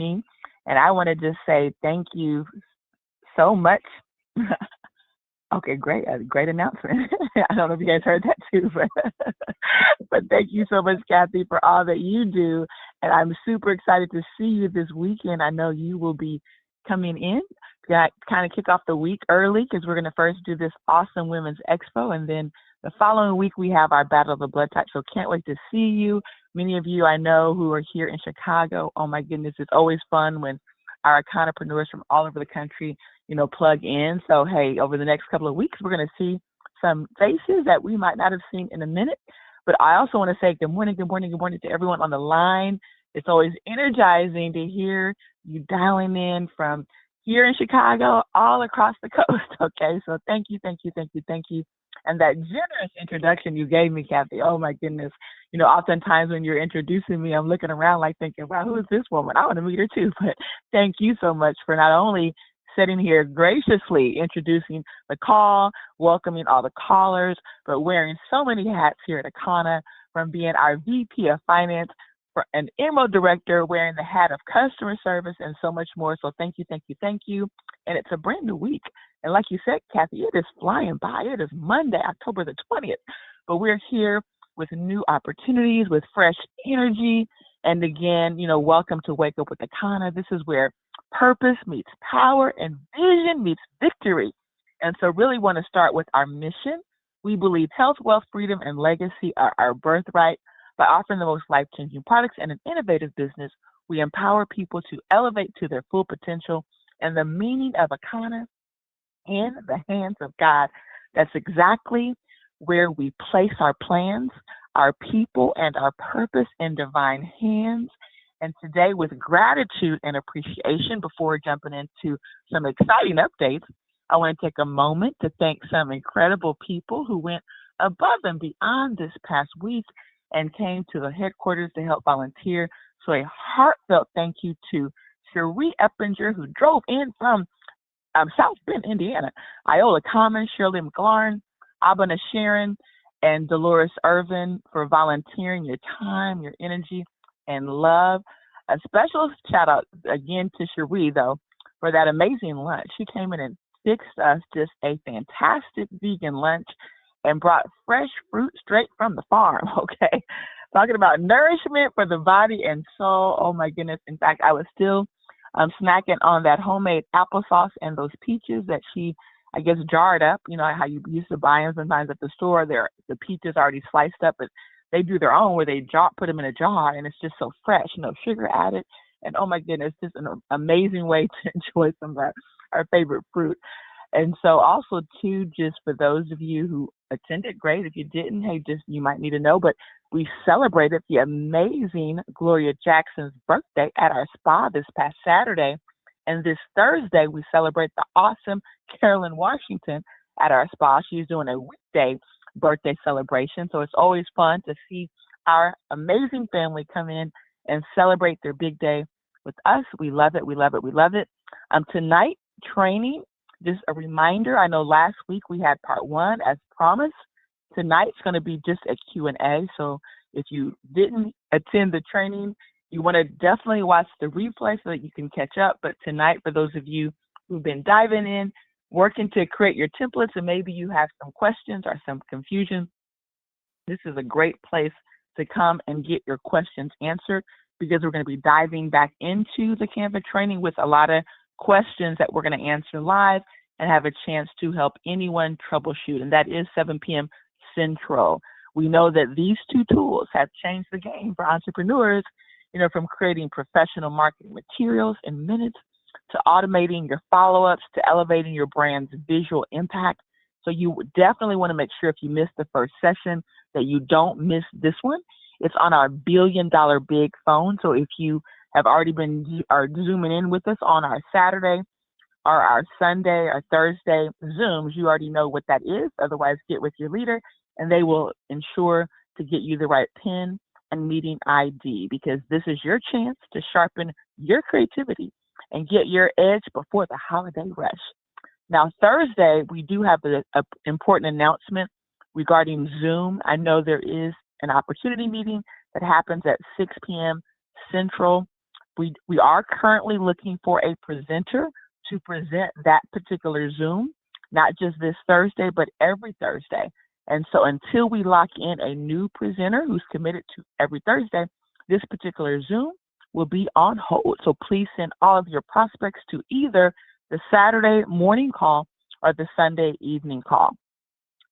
me. And I want to just say thank you so much. Okay, great, great announcement. I don't know if you guys heard that too, but but thank you so much, Kathy, for all that you do. And I'm super excited to see you this weekend. I know you will be coming in to kind of kick off the week early because we're going to first do this awesome Women's Expo, and then the following week we have our Battle of the Blood Type. So can't wait to see you. Many of you I know who are here in Chicago. Oh my goodness, it's always fun when our entrepreneurs from all over the country, plug in. So, hey, over the next couple of weeks, we're going to see some faces that we might not have seen in a minute. But I also want to say good morning, good morning, good morning to everyone on the line. It's always energizing to hear you dialing in from here in Chicago all across the coast. Okay, so thank you, thank you, thank you, thank you. And that generous introduction you gave me, Kathy, oh my goodness. Oftentimes when you're introducing me, I'm looking around like thinking, wow, who is this woman? I want to meet her too. But thank you so much for not only sitting here graciously introducing the call, welcoming all the callers, but wearing so many hats here at Akana, from being our VP of Finance, for an Emerald Director, wearing the hat of customer service, and so much more. So thank you, thank you, thank you. And it's a brand new week. And like you said, Kathy, it is flying by. It is Monday, October the 20th. But we're here with new opportunities, with fresh energy. And again, welcome to Wake Up with Akana. This is where purpose meets power and vision meets victory. And so really want to start with our mission. We believe health, wealth, freedom, and legacy are our birthright. By offering the most life-changing products and an innovative business, we empower people to elevate to their full potential, and the meaning of Akana in the hands of God. That's exactly where we place our plans, our people, and our purpose in divine hands. And today, with gratitude and appreciation, before jumping into some exciting updates, I want to take a moment to thank some incredible people who went above and beyond this past week and came to the headquarters to help volunteer. So a heartfelt thank you to Cherie Eppinger, who drove in from South Bend, Indiana, Iola Common, Shirley McLaurin, Abana Sharon, and Dolores Irvin for volunteering your time, your energy, and love. A special shout out again to Cherie, though, for that amazing lunch. She came in and fixed us just a fantastic vegan lunch and brought fresh fruit straight from the farm, okay? Talking about nourishment for the body and soul. Oh my goodness. In fact, I was still snacking on that homemade applesauce and those peaches that she, I guess, jarred up. You know how you used to buy them sometimes at the store. The peaches already sliced up, but they do their own where they put them in a jar, and it's just so fresh, no sugar added. And oh my goodness, just an amazing way to enjoy some of our favorite fruit. And so also too, just for those of you who attended, great. If you didn't, hey, just you might need to know, but we celebrated the amazing Gloria Jackson's birthday at our spa this past Saturday. And this Thursday, we celebrate the awesome Carolyn Washington at our spa. She's doing a weekday birthday celebration. So it's always fun to see our amazing family come in and celebrate their big day with us. We love it. We love it. We love it. Tonight, training, just a reminder, I know last week we had part one as promised. Tonight's going to be just a Q&A. So if you didn't attend the training, you want to definitely watch the replay so that you can catch up. But tonight, for those of you who've been diving in, working to create your templates, and maybe you have some questions or some confusion, this is a great place to come and get your questions answered, because we're going to be diving back into the Canva training with a lot of questions that we're going to answer live and have a chance to help anyone troubleshoot. And that is 7 p.m. Central. We know that these two tools have changed the game for entrepreneurs, from creating professional marketing materials in minutes to automating your follow-ups to elevating your brand's visual impact. So you definitely want to make sure if you missed the first session that you don't miss this one. It's on our $1 billion big phone. So if you have already been zooming in with us on our Saturday or our Sunday or Thursday Zooms, you already know what that is. Otherwise, get with your leader and they will ensure to get you the right PIN and meeting ID, because this is your chance to sharpen your creativity and get your edge before the holiday rush. Now, Thursday, we do have an important announcement regarding Zoom. I know there is an opportunity meeting that happens at 6 p.m. Central. We are currently looking for a presenter to present that particular Zoom, not just this Thursday, but every Thursday. And so until we lock in a new presenter who's committed to every Thursday, this particular Zoom will be on hold. So please send all of your prospects to either the Saturday morning call or the Sunday evening call.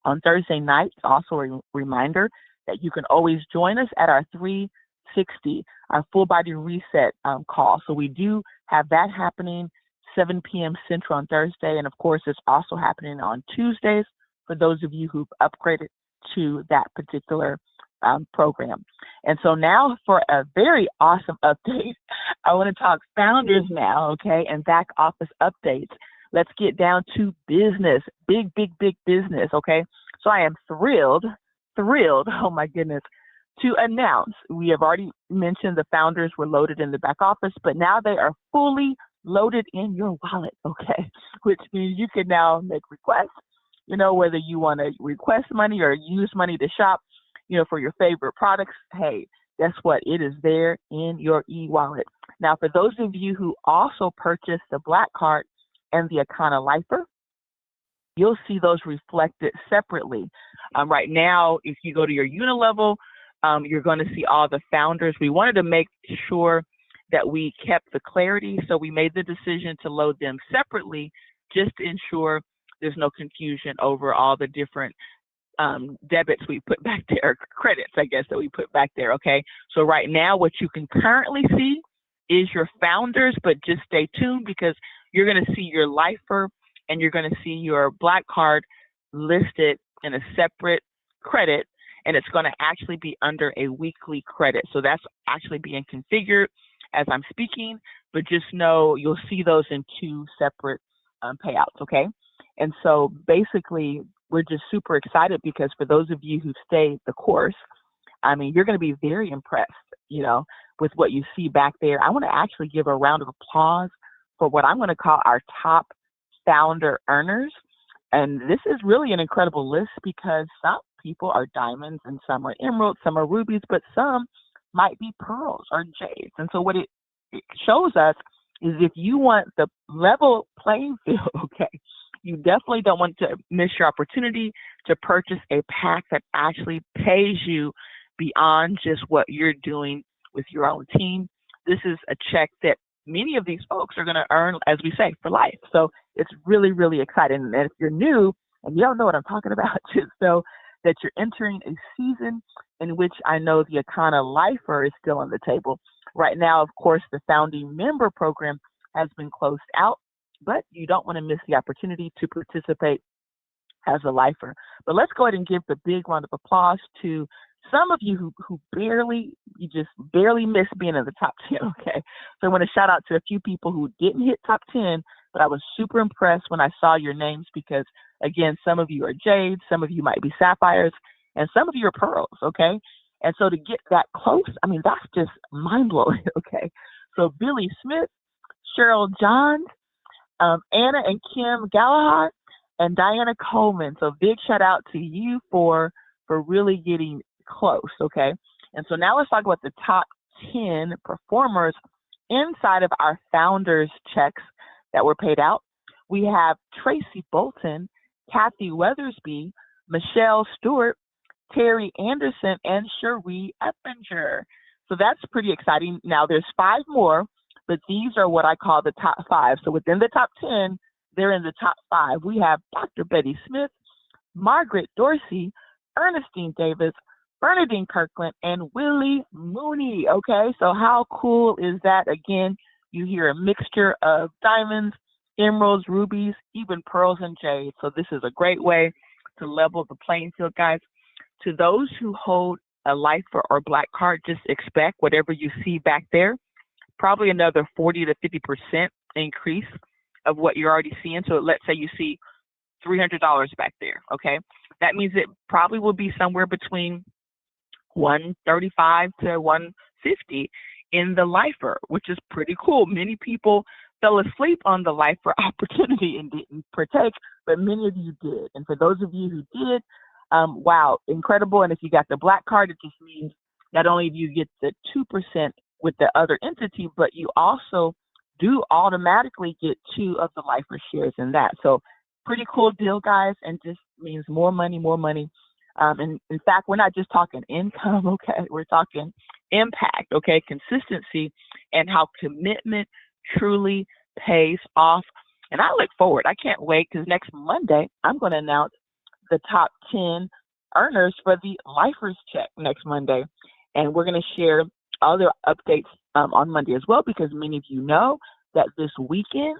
On Thursday night, also a reminder that you can always join us at our 360, our full body reset call. So we do have that happening 7 p.m. Central on Thursday. And of course, it's also happening on Tuesdays for those of you who've upgraded to that particular program. And so now for a very awesome update, I want to talk founders now, okay, and back office updates. Let's get down to business, big business, okay? So I am thrilled, oh my goodness, to announce, we have already mentioned the founders were loaded in the back office, but now they are fully loaded in your wallet, okay? Which means you can now make requests, you know, whether you want to request money or use money to shop, you know, for your favorite products. Hey, guess what? It is there in your e-wallet. Now, for those of you who also purchased the Black Card and the Akana Lifer, you'll see those reflected separately. Right now, if you go to your Unilevel, you're going to see all the founders. We wanted to make sure that we kept the clarity, so we made the decision to load them separately just to ensure there's no confusion over all the different debits we put back there, credits, I guess, that we put back there, okay? So right now, what you can currently see is your founders, but just stay tuned because you're going to see your Lifer and you're going to see your Black Card listed in a separate credit, and it's going to actually be under a weekly credit. So that's actually being configured as I'm speaking, but just know you'll see those in two separate payouts, okay? And so basically, we're just super excited because for those of you who stayed the course, I mean, you're going to be very impressed, you know, with what you see back there. I want to actually give a round of applause for what I'm going to call our top founder earners. And this is really an incredible list because some people are diamonds and some are emeralds, some are rubies, but some might be pearls or jades. And so what it shows us is if you want the level playing field, okay, you definitely don't want to miss your opportunity to purchase a pack that actually pays you beyond just what you're doing with your own team. This is a check that many of these folks are going to earn, as we say, for life. So it's really exciting. And if you're new and you don't know what I'm talking about, just know that you're entering a season in which I know the Akana Lifer is still on the table. Right now, of course, the founding member program has been closed out, but you don't want to miss the opportunity to participate as a lifer. But let's go ahead and give the big round of applause to some of you who you just barely missed being in the top 10, okay? So I want to shout out to a few people who didn't hit top 10, but I was super impressed when I saw your names because, again, some of you are jades, some of you might be sapphires, and some of you are pearls, okay? And so to get that close, I mean, that's just mind-blowing, okay? So Billy Smith, Cheryl Johns, Anna and Kim Galahad, and Diana Coleman. So big shout out to you for really getting close, okay? And so now let's talk about the top 10 performers inside of our founders checks that were paid out. We have Tracy Bolton, Kathy Weathersby, Michelle Stewart, Terry Anderson, and Cherie Eppinger. So that's pretty exciting. Now there's 5 more, but these are what I call the top 5. So within the top 10, they're in the top 5. We have Dr. Betty Smith, Margaret Dorsey, Ernestine Davis, Bernadine Kirkland, and Willie Mooney. Okay, so how cool is that? Again, you hear a mixture of diamonds, emeralds, rubies, even pearls and jades. So this is a great way to level the playing field, guys. To those who hold a Lifer or Black Card, just expect whatever you see back there, probably another 40 to 50% increase of what you're already seeing. So let's say you see $300 back there, okay? That means it probably will be somewhere between 135 to 150 in the Lifer, which is pretty cool. Many people fell asleep on the Lifer opportunity and didn't partake, but many of you did. And for those of you who did, wow, incredible. And if you got the Black Card, it just means not only do you get the 2% with the other entity, but you also do automatically get 2 of the lifer shares in that. So pretty cool deal, guys, and just means more money, more money. And in fact, we're not just talking income, okay? We're talking impact, okay? Consistency and how commitment truly pays off. And I look forward. I can't wait because next Monday, I'm going to announce the top 10 earners for the Lifers Check next Monday. And we're going to share other updates on Monday as well, because many of you know that this weekend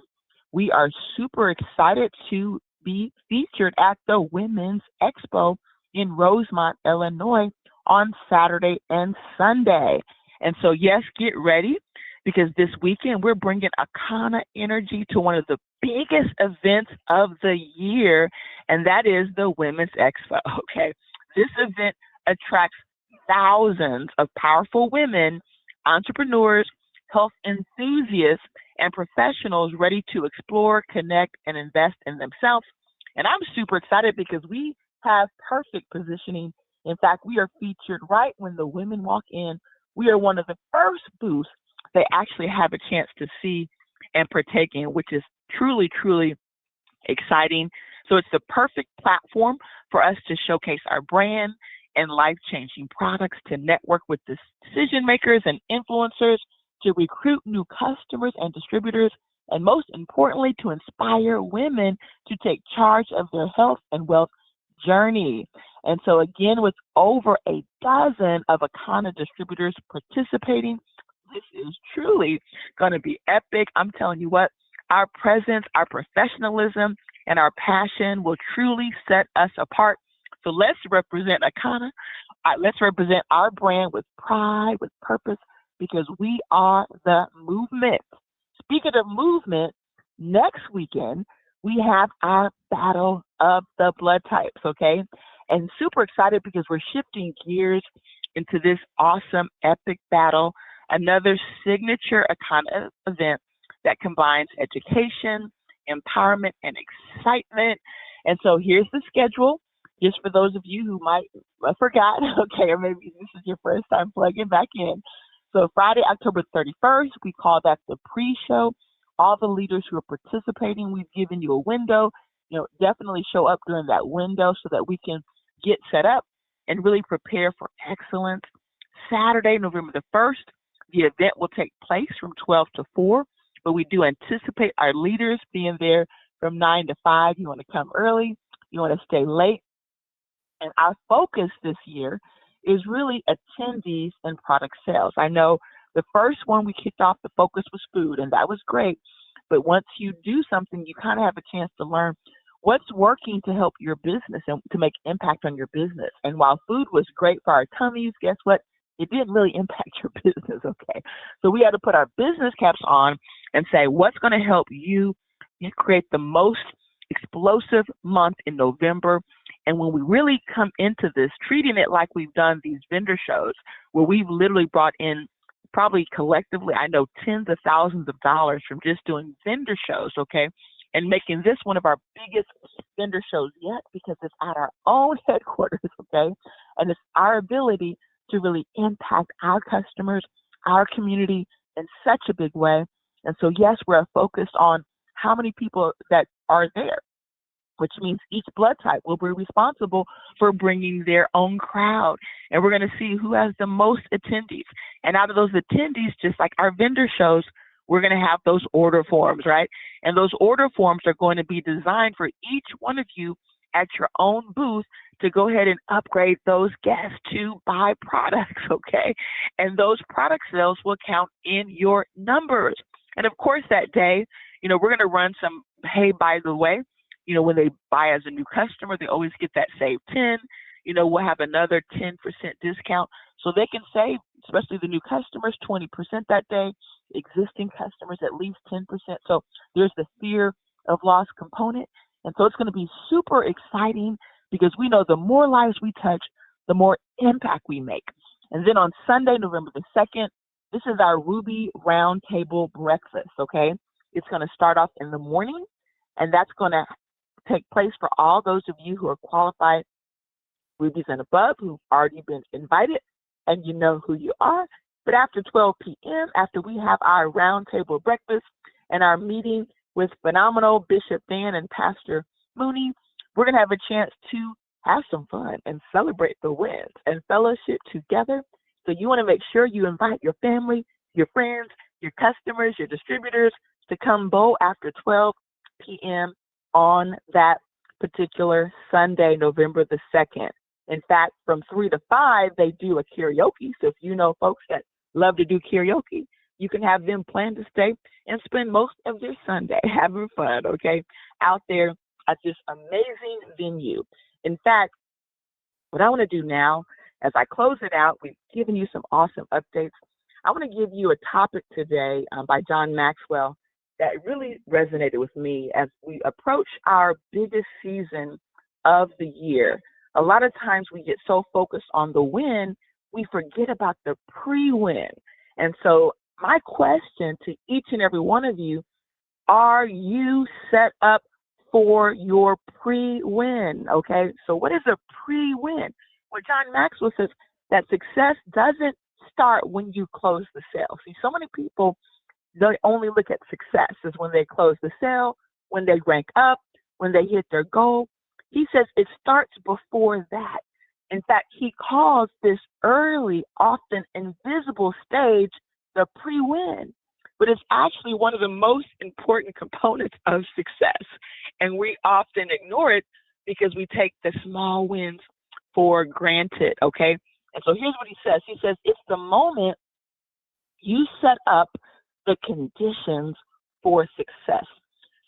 we are super excited to be featured at the Women's Expo in Rosemont, Illinois on Saturday and Sunday. And so, yes, get ready, because this weekend we're bringing Akana energy to one of the biggest events of the year, and that is the Women's Expo, okay? This event attracts thousands of powerful women, entrepreneurs, health enthusiasts, and professionals ready to explore, connect, and invest in themselves. And I'm super excited because we have perfect positioning. In fact, we are featured right when the women walk in. We are one of the first booths they actually have a chance to see and partake in, which is truly, truly exciting. So it's the perfect platform for us to showcase our brand and life-changing products, to network with decision makers and influencers, to recruit new customers and distributors, and most importantly, to inspire women to take charge of their health and wealth journey. And so again, with over a dozen of Akana distributors participating, this is truly going to be epic. I'm telling you what, our presence, our professionalism, and our passion will truly set us apart. So let's represent Akana. Let's represent our brand with pride, with purpose, because we are the movement. Speaking of movement, next weekend, we have our Battle of the Blood Types, okay? And super excited because we're shifting gears into this awesome, epic battle, another signature Akana event that combines education, empowerment, and excitement. And so here's the schedule, just for those of you who might have forgot, okay, or maybe this is your first time plugging back in. So Friday, October 31st, we call that the pre-show. All the leaders who are participating, we've given you a window. Definitely show up during that window so that we can get set up and really prepare for excellence. Saturday, November the 1st, the event will take place from 12 to 4, but we do anticipate our leaders being there from 9 to 5. You want to come early, you want to stay late. And our focus this year is really attendees and product sales. I know the first one we kicked off, the focus was food, and that was great. But once you do something, you kind of have a chance to learn what's working to help your business and to make impact on your business. And while food was great for our tummies, guess what? It didn't really impact your business, okay? So we had to put our business caps on and say, what's going to help you create the most explosive month in November? And when we really come into this, treating it like we've done these vendor shows, where we've literally brought in probably collectively, I know, tens of thousands of dollars from just doing vendor shows, okay? And making this one of our biggest vendor shows yet, because it's at our own headquarters, okay? And it's our ability to really impact our customers, our community in such a big way. And so, yes, we're focused on how many people that are there, which means each blood type will be responsible for bringing their own crowd. And we're going to see who has the most attendees. And out of those attendees, just like our vendor shows, we're going to have those order forms, right? And those order forms are going to be designed for each one of you at your own booth to go ahead and upgrade those guests to buy products, okay? And those product sales will count in your numbers. And of course, that day, we're going to run some, hey, by the way, when they buy as a new customer, they always get that save 10. We'll have another 10% discount so they can save, especially the new customers, 20% that day, existing customers at least 10%. So there's the fear of loss component. And so it's going to be super exciting because we know the more lives we touch, the more impact we make. And then on Sunday, November the 2nd, this is our Ruby Roundtable Breakfast, okay? It's going to start off in the morning, and that's going to take place for all those of you who are qualified Rubies and above, who've already been invited, and you know who you are. But after 12 p.m., after we have our roundtable breakfast and our meeting with phenomenal Bishop Dan and Pastor Mooney, we're going to have a chance to have some fun and celebrate the wins and fellowship together. So you want to make sure you invite your family, your friends, your customers, your distributors to come bowl after 12 p.m. on that particular Sunday, November the 2nd. In fact, from 3 to 5, they do a karaoke. So if you know folks that love to do karaoke, you can have them plan to stay and spend most of their Sunday having fun, okay, out there at this amazing venue. In fact, what I want to do now, as I close it out, we've given you some awesome updates. I want to give you a topic today by John Maxwell that really resonated with me as we approach our biggest season of the year. A lot of times we get so focused on the win, we forget about the pre-win. And so my question to each and every one of you, are you set up for your pre-win? Okay, so what is a pre-win? Well, John Maxwell says that success doesn't start when you close the sale. See, so many people, they only look at success as when they close the sale, when they rank up, when they hit their goal. He says it starts before that. In fact, he calls this early, often invisible stage the pre-win, but it's actually one of the most important components of success. And we often ignore it because we take the small wins for granted, okay? And so here's what he says. He says, it's the moment you set up the conditions for success.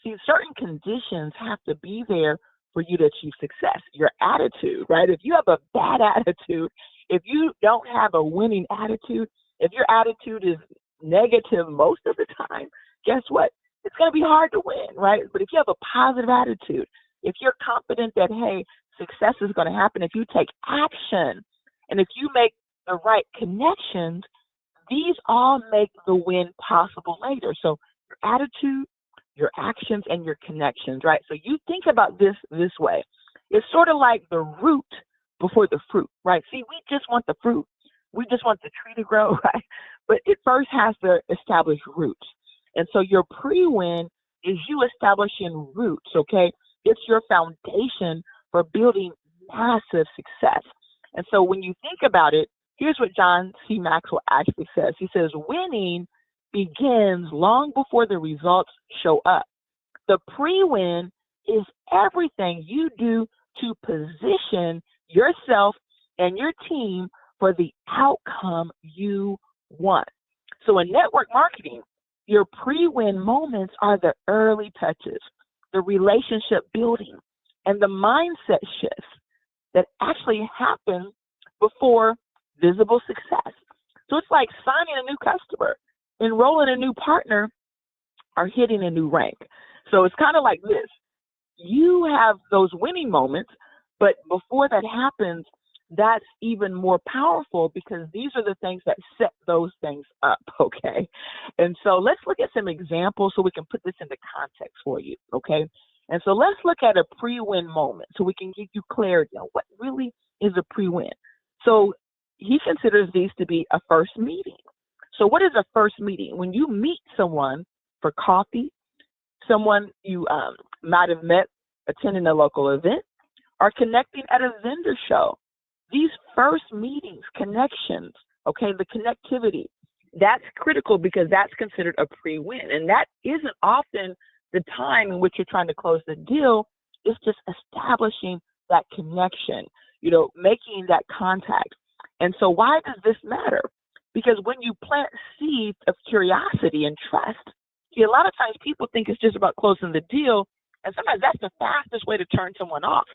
See, certain conditions have to be there for you to achieve success. Your attitude, right? If you have a bad attitude, if you don't have a winning attitude, if your attitude is negative most of the time, guess what? It's going to be hard to win, right? But if you have a positive attitude, if you're confident that, hey, success is going to happen, if you take action, and if you make the right connections, these all make the win possible later. So your attitude, your actions, and your connections, right? So you think about this way. It's sort of like the root before the fruit, right? See, we just want the fruit. We just want the tree to grow, right? But it first has to establish roots. And so your pre-win is you establishing roots, okay? It's your foundation for building massive success. And so when you think about it, here's what John C. Maxwell actually says. He says, winning begins long before the results show up. The pre-win is everything you do to position yourself and your team for the outcome you want. So in network marketing, your pre-win moments are the early touches, the relationship building, and the mindset shifts that actually happen before visible success. So it's like signing a new customer, enrolling a new partner, or hitting a new rank. So it's kind of like this. You have those winning moments, but before that happens, that's even more powerful because these are the things that set those things up, okay? And so let's look at some examples so we can put this into context for you, okay? And so let's look at a pre-win moment so we can give you clarity on what really is a pre-win. So he considers these to be a first meeting. So what is a first meeting? When you meet someone for coffee, someone you might have met attending a local event, or connecting at a vendor show. These first meetings, connections, okay, the connectivity, that's critical because that's considered a pre-win. And that isn't often the time in which you're trying to close the deal. It's just establishing that connection, making that contact. And so why does this matter? Because when you plant seeds of curiosity and trust, see, a lot of times people think it's just about closing the deal, and sometimes that's the fastest way to turn someone off.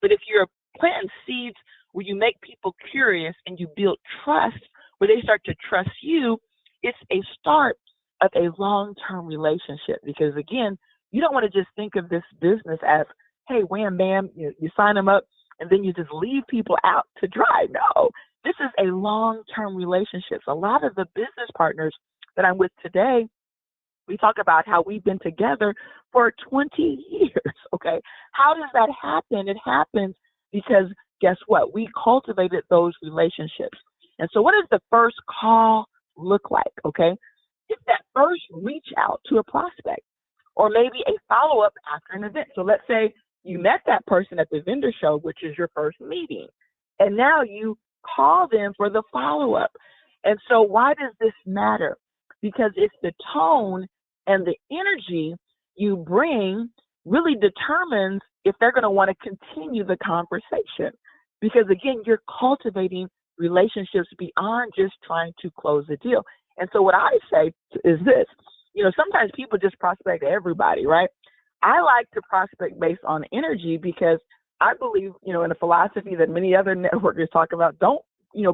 But if you're planting seeds where you make people curious and you build trust, where they start to trust you, it's a start of a long-term relationship. Because again, you don't want to just think of this business as, hey, wham, bam, you sign them up and then you just leave people out to dry. No, this is a long-term relationship. A lot of the business partners that I'm with today, we talk about how we've been together for 20 years, okay? How does that happen? It happens because guess what? We cultivated those relationships. And so what is the first call look like, okay? It's that first reach out to a prospect or maybe a follow-up after an event. So let's say you met that person at the vendor show, which is your first meeting, and now you call them for the follow-up. And so why does this matter? Because it's the tone and the energy you bring really determines if they're going to want to continue the conversation. Because again, you're cultivating relationships beyond just trying to close a deal. And so what I say is this, sometimes people just prospect everybody, right? I like to prospect based on energy because I believe, in a philosophy that many other networkers talk about, don't,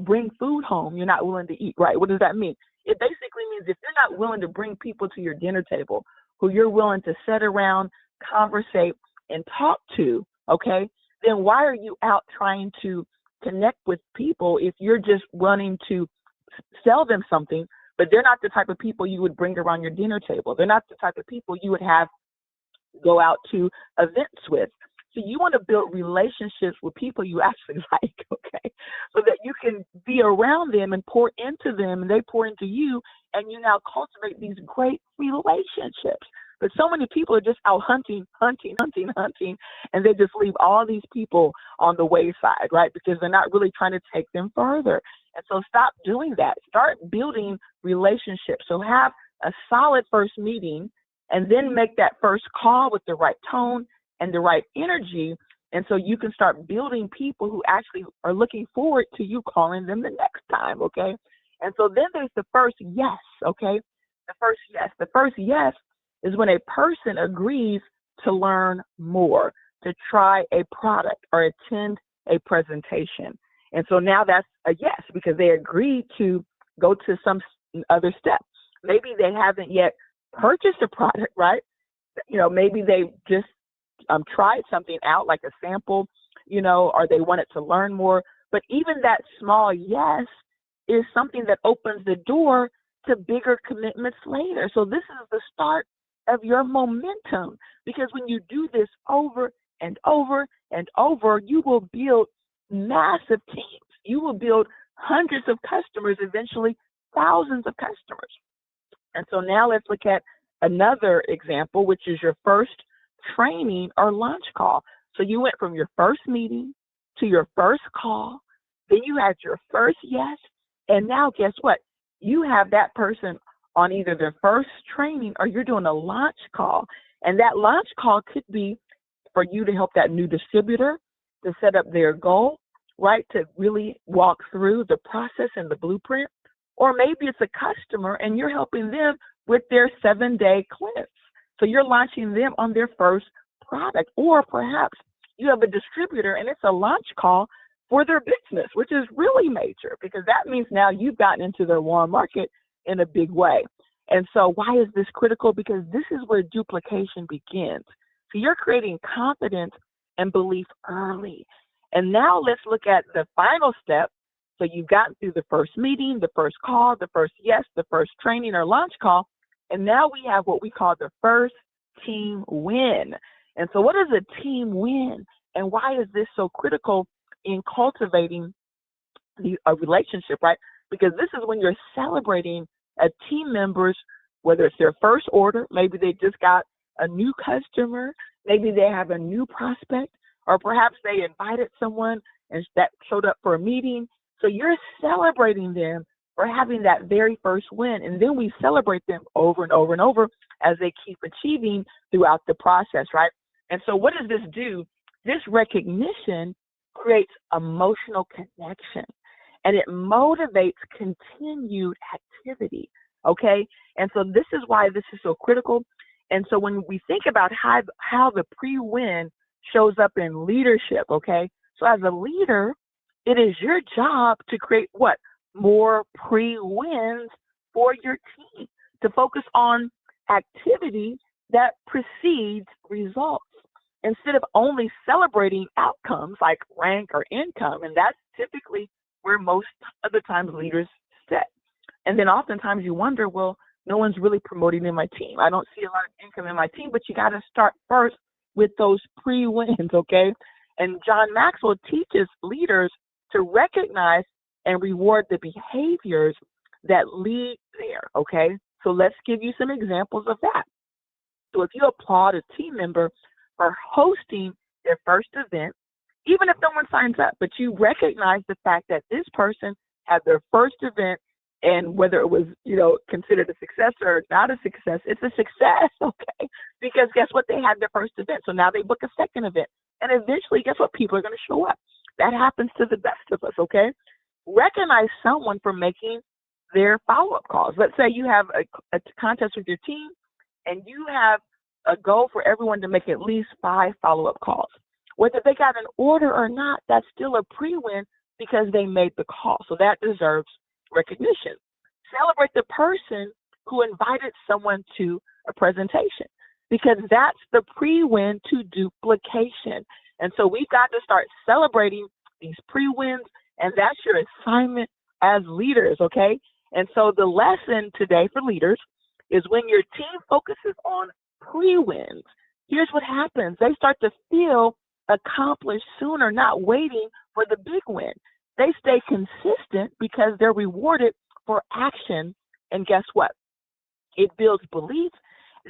bring food home you're not willing to eat, right? What does that mean? It basically means if you're not willing to bring people to your dinner table who you're willing to sit around, conversate, and talk to, okay, then why are you out trying to connect with people if you're just wanting to sell them something, but they're not the type of people you would bring around your dinner table? They're not the type of people you would have go out to events with. So you want to build relationships with people you actually like, okay, so that you can be around them and pour into them and they pour into you, and you now cultivate these great relationships. But so many people are just out hunting, and they just leave all these people on the wayside, right? Because they're not really trying to take them further. And so stop doing that. Start building relationships. So have a solid first meeting and then make that first call with the right tone and the right energy. And so you can start building people who actually are looking forward to you calling them the next time, okay? And so then there's the first yes, okay? The first yes. The first yes is when a person agrees to learn more, to try a product or attend a presentation. And so now that's a yes because they agreed to go to some other steps. Maybe they haven't yet purchased a product, right? Maybe they just tried something out like a sample, or they wanted to learn more. But even that small yes is something that opens the door to bigger commitments later. So this is the start of your momentum, because when you do this over and over and over, you will build massive teams. You will build hundreds of customers, eventually thousands of customers. And so now let's look at another example, which is your first training or launch call. So you went from your first meeting to your first call, then you had your first yes, and now guess what? You have that person on either their first training or you're doing a launch call. And that launch call could be for you to help that new distributor to set up their goal, right? To really walk through the process and the blueprint. Or maybe it's a customer and you're helping them with their 7-day cleanse. So you're launching them on their first product. Or perhaps you have a distributor and it's a launch call for their business, which is really major because that means now you've gotten into their warm market in a big way. And so why is this critical? Because this is where duplication begins. So you're creating confidence and belief early. And now let's look at the final step. So you've gotten through the first meeting, the first call, the first yes, the first training or launch call. And now we have what we call the first team win. And so what is a team win? And why is this so critical in cultivating a relationship, right? Because this is when you're celebrating a team member's, whether it's their first order, maybe they just got a new customer, maybe they have a new prospect, or perhaps they invited someone and that showed up for a meeting. So you're celebrating them for having that very first win. And then we celebrate them over and over and over as they keep achieving throughout the process, right? And so what does this do? This recognition creates emotional connection and it motivates continued activity, okay? And so this is why this is so critical. And so when we think about how the pre-win shows up in leadership, okay? So as a leader, it is your job to create what? More pre-wins for your team, to focus on activity that precedes results instead of only celebrating outcomes like rank or income. And that's typically where most of the times leaders sit. And then oftentimes you wonder, well, no one's really promoting in my team. I don't see a lot of income in my team, but you got to start first with those pre-wins, okay? And John Maxwell teaches leaders to recognize and reward the behaviors that lead there, okay? So let's give you some examples of that. So if you applaud a team member for hosting their first event, even if no one signs up, but you recognize the fact that this person had their first event, and whether it was, considered a success or not a success, it's a success, okay? Because guess what? They had their first event. So now they book a second event. And eventually, guess what? People are going to show up. That happens to the best of us, okay? Recognize someone for making their follow-up calls. Let's say you have a contest with your team, and you have a goal for everyone to make at least 5 follow-up calls. Whether they got an order or not, that's still a pre-win because they made the call. So that deserves recognition. Celebrate the person who invited someone to a presentation because that's the pre-win to duplication. And so we've got to start celebrating these pre-wins, and that's your assignment as leaders, okay? And so the lesson today for leaders is when your team focuses on pre-wins, here's what happens. They start to feel accomplished sooner, not waiting for the big win. They stay consistent because they're rewarded for action. And guess what? It builds belief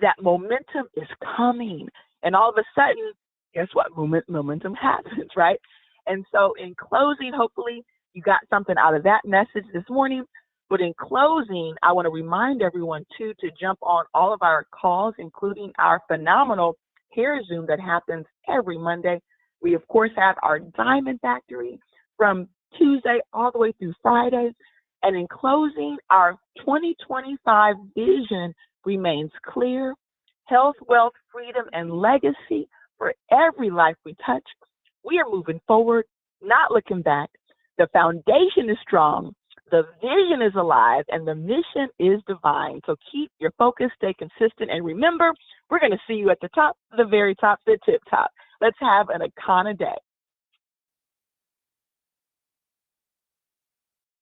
that momentum is coming. And all of a sudden, guess what? Momentum happens, right? And so in closing, hopefully you got something out of that message this morning. But in closing, I want to remind everyone, too, to jump on all of our calls, including our phenomenal Hair Zoom that happens every Monday. We, of course, have our Diamond Factory from Tuesday all the way through Friday. And in closing, our 2025 vision remains clear: health, wealth, freedom, and legacy for every life we touch. We are moving forward, not looking back. The foundation is strong, the vision is alive, and the mission is divine. So keep your focus, stay consistent, and remember, we're going to see you at the top, the very top, the tip top. Let's have an Icona day.